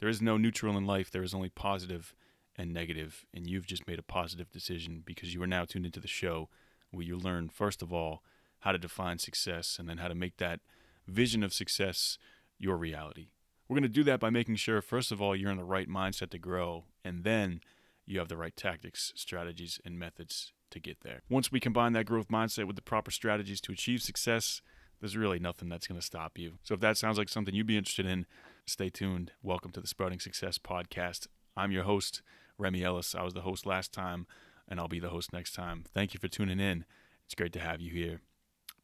There is no neutral in life. There is only positive and negative, and you've just made a positive decision because you are now tuned into the show where you learn, first of all, how to define success and then how to make that vision of success your reality. We're going to do that by making sure, first of all, you're in the right mindset to grow, and then you have the right tactics, strategies, and methods to get there. Once we combine that growth mindset with the proper strategies to achieve success, there's really nothing that's going to stop you. So if that sounds like something you'd be interested in, stay tuned. Welcome to the Sprouting Success Podcast. I'm your host, Remy Ellis. I was the host last time, and I'll be the host next time. Thank you for tuning in. It's great to have you here.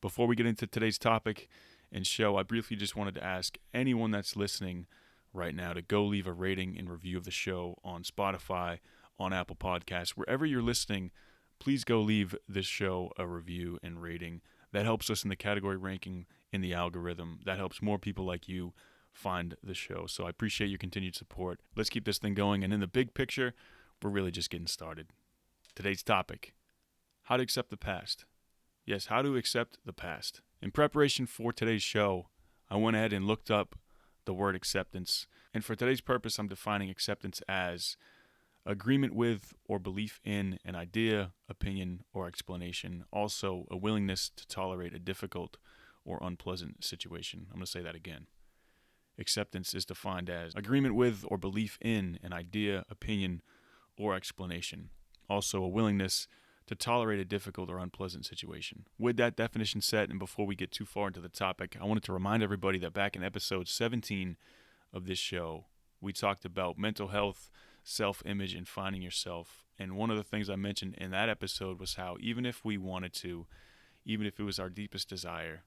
Before we get into today's topic and show, I briefly just wanted to ask anyone that's listening right now to go leave a rating and review of the show on Spotify, on Apple Podcasts, wherever you're listening. Please go leave this show a review and rating. That helps us in the category ranking in the algorithm. That helps more people like you find the show. So I appreciate your continued support. Let's keep this thing going. And in the big picture, we're really just getting started. Today's topic: how to accept the past. Yes, how to accept the past. In preparation for today's show, I went ahead and looked up the word acceptance. And for today's purpose, I'm defining acceptance as agreement with or belief in an idea, opinion, or explanation. Also, a willingness to tolerate a difficult or unpleasant situation. I'm going to say that again. Acceptance is defined as agreement with or belief in an idea, opinion, or explanation. Also, a willingness to tolerate a difficult or unpleasant situation. With that definition set, and before we get too far into the topic, I wanted to remind everybody that back in episode 17 of this show, we talked about mental health, self-image, and finding yourself. And one of the things I mentioned in that episode was how even if we wanted to, even if it was our deepest desire,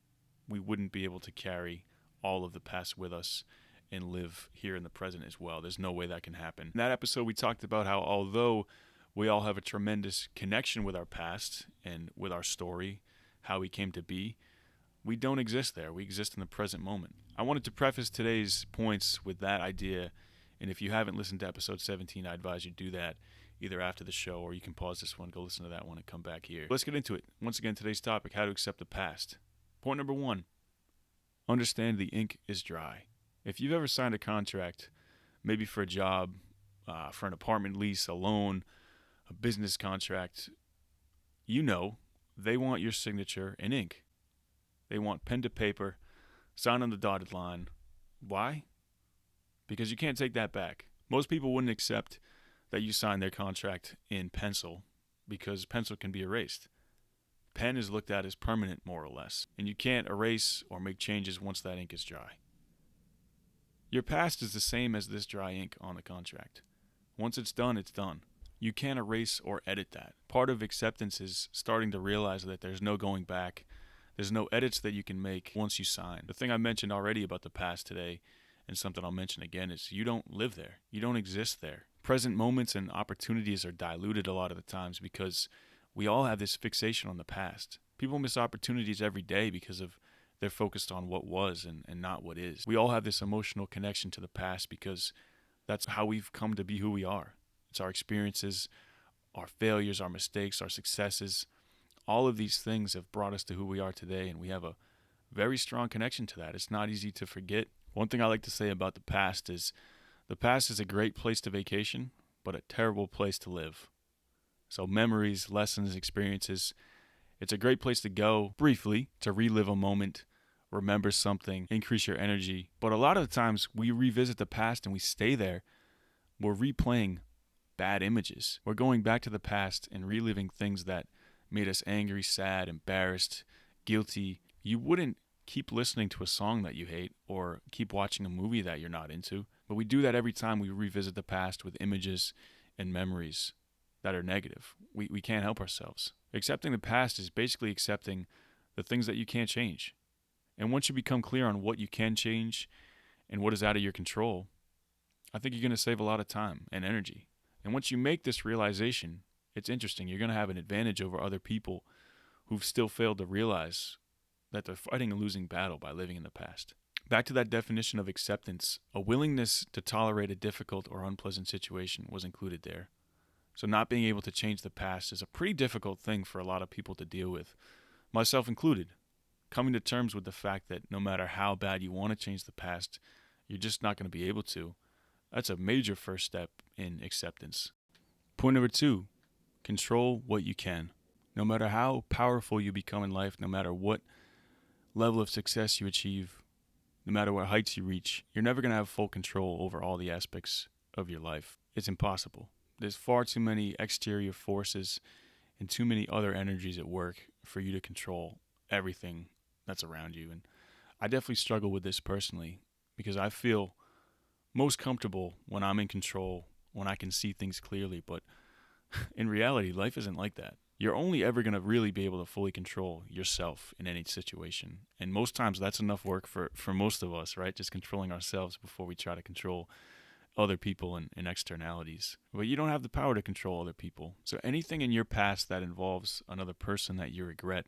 we wouldn't be able to carry all of the past with us and live here in the present as well. There's no way that can happen. In that episode, we talked about how although we all have a tremendous connection with our past and with our story, how we came to be, we don't exist there. We exist in the present moment. I wanted to preface today's points with that idea. And if you haven't listened to episode 17, I advise you do that either after the show, or you can pause this one, go listen to that one, and come back here. Let's get into it. Once again, today's topic: how to accept the past. Point number 1, understand the ink is dry. If you've ever signed a contract, maybe for a job, for an apartment lease, a loan, a business contract, you know they want your signature in ink. They want pen to paper, sign on the dotted line. Why? Because you can't take that back. Most people wouldn't accept that you sign their contract in pencil because pencil can be erased. Pen is looked at as permanent, more or less, and you can't erase or make changes once that ink is dry. Your past is the same as this dry ink on the contract. Once it's done, it's done. You can't erase or edit that. Part of acceptance is starting to realize that there's no going back. There's no edits that you can make once you sign. The thing I mentioned already about the past today, and something I'll mention again, is you don't live there. You don't exist there. Present moments and opportunities are diluted a lot of the times because we all have this fixation on the past. People miss opportunities every day because of they're focused on what was and not what is. We all have this emotional connection to the past because that's how we've come to be who we are. It's our experiences, our failures, our mistakes, our successes. All of these things have brought us to who we are today, and we have a very strong connection to that. It's not easy to forget. One thing I like to say about the past is a great place to vacation, but a terrible place to live. So memories, lessons, experiences, it's a great place to go briefly to relive a moment, remember something, increase your energy. But a lot of the times we revisit the past and we stay there. We're replaying bad images. We're going back to the past and reliving things that made us angry, sad, embarrassed, guilty. You wouldn't keep listening to a song that you hate or keep watching a movie that you're not into. But we do that every time we revisit the past with images and memories that are negative. We can't help ourselves. Accepting the past is basically accepting the things that you can't change. And once you become clear on what you can change and what is out of your control, I think you're going to save a lot of time and energy. And once you make this realization, it's interesting. You're going to have an advantage over other people who've still failed to realize that they're fighting a losing battle by living in the past. Back to that definition of acceptance, a willingness to tolerate a difficult or unpleasant situation was included there. So not being able to change the past is a pretty difficult thing for a lot of people to deal with, myself included. Coming to terms with the fact that no matter how bad you want to change the past, you're just not going to be able to. That's a major first step in acceptance. Point number 2, control what you can. No matter how powerful you become in life, no matter what level of success you achieve, no matter what heights you reach, you're never going to have full control over all the aspects of your life. It's impossible. There's far too many exterior forces and too many other energies at work for you to control everything that's around you. And I definitely struggle with this personally because I feel most comfortable when I'm in control, when I can see things clearly. But in reality, life isn't like that. You're only ever going to really be able to fully control yourself in any situation. And most times that's enough work for most of us, right? Just controlling ourselves before we try to control other people and externalities. But you don't have the power to control other people. So anything in your past that involves another person that you regret,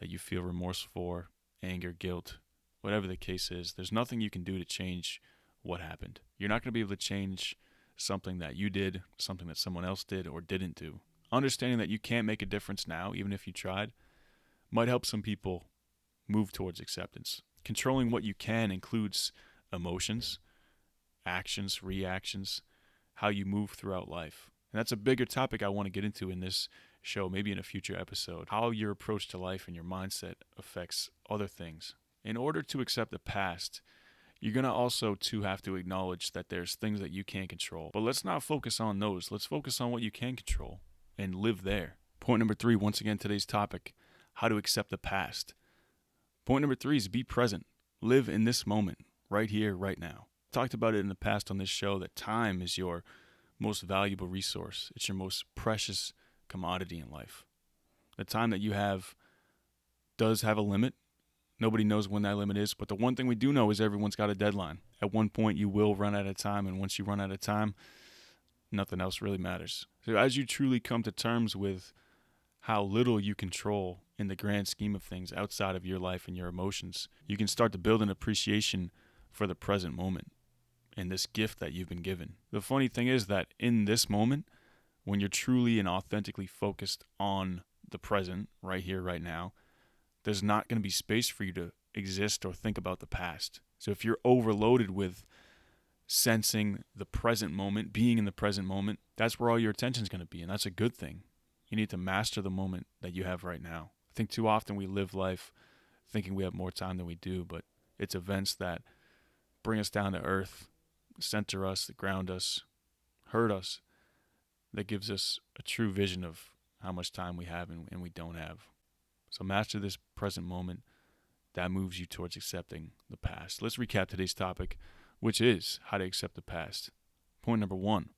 that you feel remorse for, anger, guilt, whatever the case is, there's nothing you can do to change what happened. You're not going to be able to change something that you did, something that someone else did or didn't do. Understanding that you can't make a difference now, even if you tried, might help some people move towards acceptance. Controlling what you can includes emotions, actions, reactions, how you move throughout life. And that's a bigger topic I want to get into in this show, maybe in a future episode. How your approach to life and your mindset affects other things. In order to accept the past, you're going to also too have to acknowledge that there's things that you can't control. But let's not focus on those. Let's focus on what you can control and live there. Point number 3, once again, today's topic, how to accept the past. Point number 3 is be present. Live in this moment, right here, right now. Talked about it in the past on this show that time is your most valuable resource. It's your most precious commodity in life. The time that you have does have a limit. Nobody knows when that limit is, but the one thing we do know is everyone's got a deadline. At one point you will run out of time, and once you run out of time, nothing else really matters. So as you truly come to terms with how little you control in the grand scheme of things outside of your life and your emotions, you can start to build an appreciation for the present moment and this gift that you've been given. The funny thing is that in this moment, when you're truly and authentically focused on the present, right here, right now, there's not going to be space for you to exist or think about the past. So if you're overloaded with sensing the present moment, being in the present moment, that's where all your attention is going to be, and that's a good thing. You need to master the moment that you have right now. I think too often we live life thinking we have more time than we do, but it's events that bring us down to earth, center us, that ground us, hurt us, that gives us a true vision of how much time we have and we don't have. So master this present moment. That moves you towards accepting the past. Let's recap today's topic, which is how to accept the past. Point number 1,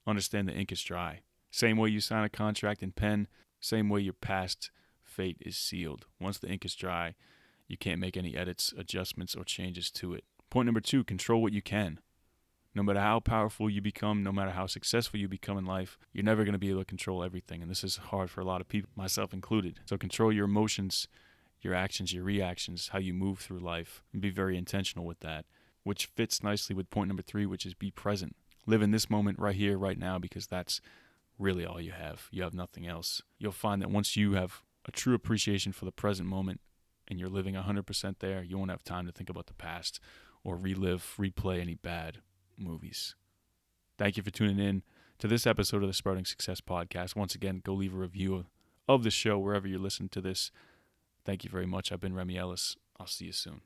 understand the ink is dry. Same way you sign a contract in pen, same way your past fate is sealed. Once the ink is dry, you can't make any edits, adjustments, or changes to it. Point number 2, control what you can. No matter how powerful you become, no matter how successful you become in life, you're never going to be able to control everything. And this is hard for a lot of people, myself included. So control your emotions, your actions, your reactions, how you move through life, and be very intentional with that, which fits nicely with point number 3, which is be present. Live in this moment right here, right now, because that's really all you have. You have nothing else. You'll find that once you have a true appreciation for the present moment and you're living 100% there, you won't have time to think about the past or replay any bad movies. Thank you for tuning in to this episode of the Sprouting Success Podcast. Once again, go leave a review of the show wherever you're listening to this. Thank you very much. I've been Remy Ellis. I'll see you soon.